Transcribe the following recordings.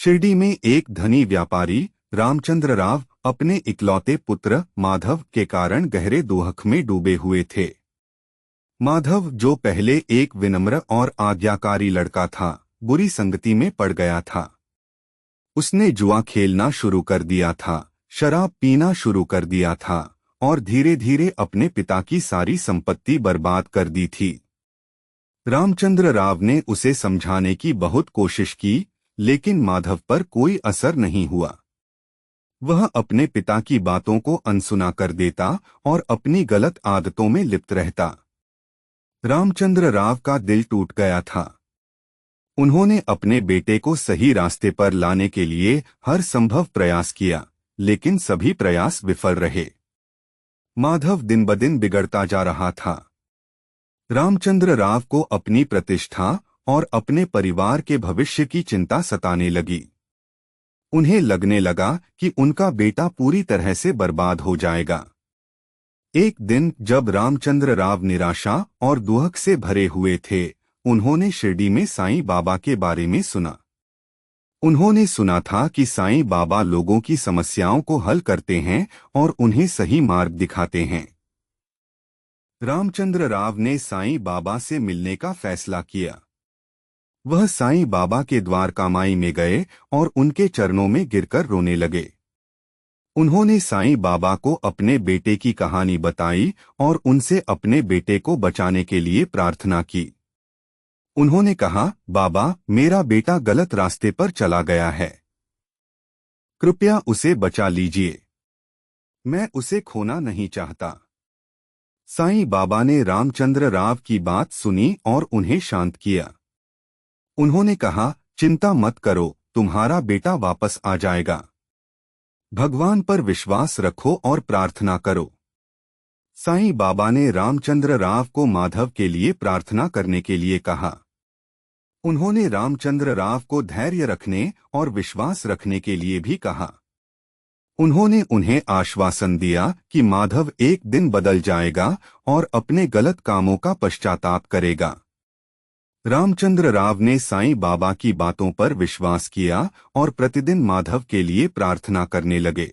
शिरडी में एक धनी व्यापारी रामचंद्र राव अपने इकलौते पुत्र माधव के कारण गहरे दुख में डूबे हुए थे। माधव, जो पहले एक विनम्र और आज्ञाकारी लड़का था, बुरी संगति में पड़ गया था। उसने जुआ खेलना शुरू कर दिया था, शराब पीना शुरू कर दिया था और धीरे धीरे अपने पिता की सारी संपत्ति बर्बाद कर दी थी। रामचंद्र राव ने उसे समझाने की बहुत कोशिश की, लेकिन माधव पर कोई असर नहीं हुआ। वह अपने पिता की बातों को अनसुना कर देता और अपनी गलत आदतों में लिप्त रहता। रामचंद्र राव का दिल टूट गया था। उन्होंने अपने बेटे को सही रास्ते पर लाने के लिए हर संभव प्रयास किया, लेकिन सभी प्रयास विफल रहे। माधव दिन ब दिन बिगड़ता जा रहा था। रामचंद्र राव को अपनी प्रतिष्ठा और अपने परिवार के भविष्य की चिंता सताने लगी। उन्हें लगने लगा कि उनका बेटा पूरी तरह से बर्बाद हो जाएगा। एक दिन जब रामचंद्र राव निराशा और दुख से भरे हुए थे, उन्होंने शिरडी में साईं बाबा के बारे में सुना। उन्होंने सुना था कि साईं बाबा लोगों की समस्याओं को हल करते हैं और उन्हें सही मार्ग दिखाते हैं। रामचंद्र राव ने साईं बाबा से मिलने का फैसला किया। वह साईं बाबा के द्वारकामाई में गए और उनके चरणों में गिरकर रोने लगे। उन्होंने साईं बाबा को अपने बेटे की कहानी बताई और उनसे अपने बेटे को बचाने के लिए प्रार्थना की। उन्होंने कहा, बाबा, मेरा बेटा गलत रास्ते पर चला गया है। कृपया उसे बचा लीजिए। मैं उसे खोना नहीं चाहता। साईं बाबा ने रामचंद्र राव की बात सुनी और उन्हें शांत किया। उन्होंने कहा, चिंता मत करो, तुम्हारा बेटा वापस आ जाएगा। भगवान पर विश्वास रखो और प्रार्थना करो। साईं बाबा ने रामचंद्र राव को माधव के लिए प्रार्थना करने के लिए कहा। उन्होंने रामचंद्र राव को धैर्य रखने और विश्वास रखने के लिए भी कहा। उन्होंने उन्हें आश्वासन दिया कि माधव एक दिन बदल जाएगा और अपने गलत कामों का पश्चाताप करेगा। रामचंद्र राव ने साईं बाबा की बातों पर विश्वास किया और प्रतिदिन माधव के लिए प्रार्थना करने लगे।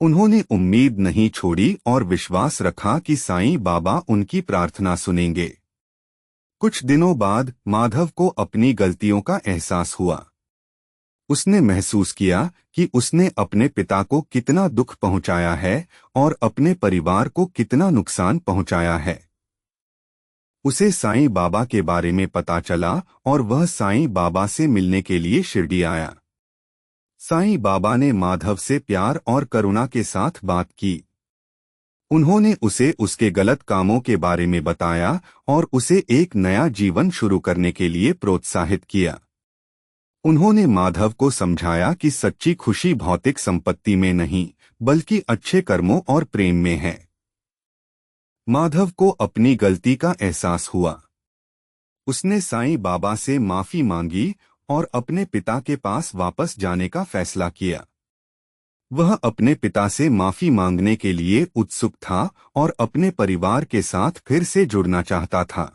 उन्होंने उम्मीद नहीं छोड़ी और विश्वास रखा कि साईं बाबा उनकी प्रार्थना सुनेंगे। कुछ दिनों बाद माधव को अपनी गलतियों का एहसास हुआ। उसने महसूस किया कि उसने अपने पिता को कितना दुख पहुंचाया है और अपने परिवार को कितना नुकसान पहुंचाया है। उसे साईं बाबा के बारे में पता चला और वह साईं बाबा से मिलने के लिए शिरडी आया। साईं बाबा ने माधव से प्यार और करुणा के साथ बात की। उन्होंने उसे उसके गलत कामों के बारे में बताया और उसे एक नया जीवन शुरू करने के लिए प्रोत्साहित किया। उन्होंने माधव को समझाया कि सच्ची खुशी भौतिक संपत्ति में नहीं, बल्कि अच्छे कर्मों और प्रेम में है। माधव को अपनी गलती का एहसास हुआ। उसने साईं बाबा से माफी मांगी और अपने पिता के पास वापस जाने का फैसला किया। वह अपने पिता से माफी मांगने के लिए उत्सुक था और अपने परिवार के साथ फिर से जुड़ना चाहता था।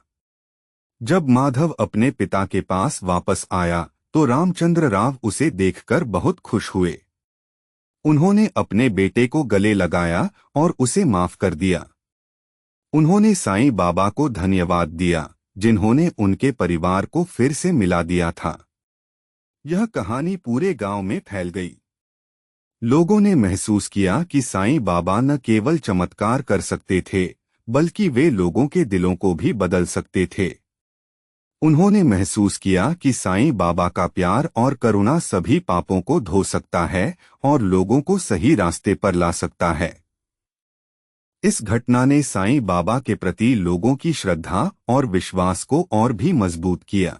जब माधव अपने पिता के पास वापस आया तो रामचंद्र राव उसे देखकर बहुत खुश हुए। उन्होंने अपने बेटे को गले लगाया और उसे माफ कर दिया। उन्होंने साईं बाबा को धन्यवाद दिया, जिन्होंने उनके परिवार को फिर से मिला दिया था। यह कहानी पूरे गांव में फैल गई। लोगों ने महसूस किया कि साईं बाबा न केवल चमत्कार कर सकते थे, बल्कि वे लोगों के दिलों को भी बदल सकते थे। उन्होंने महसूस किया कि साईं बाबा का प्यार और करुणा सभी पापों को धो सकता है और लोगों को सही रास्ते पर ला सकता है। इस घटना ने साईं बाबा के प्रति लोगों की श्रद्धा और विश्वास को और भी मजबूत किया।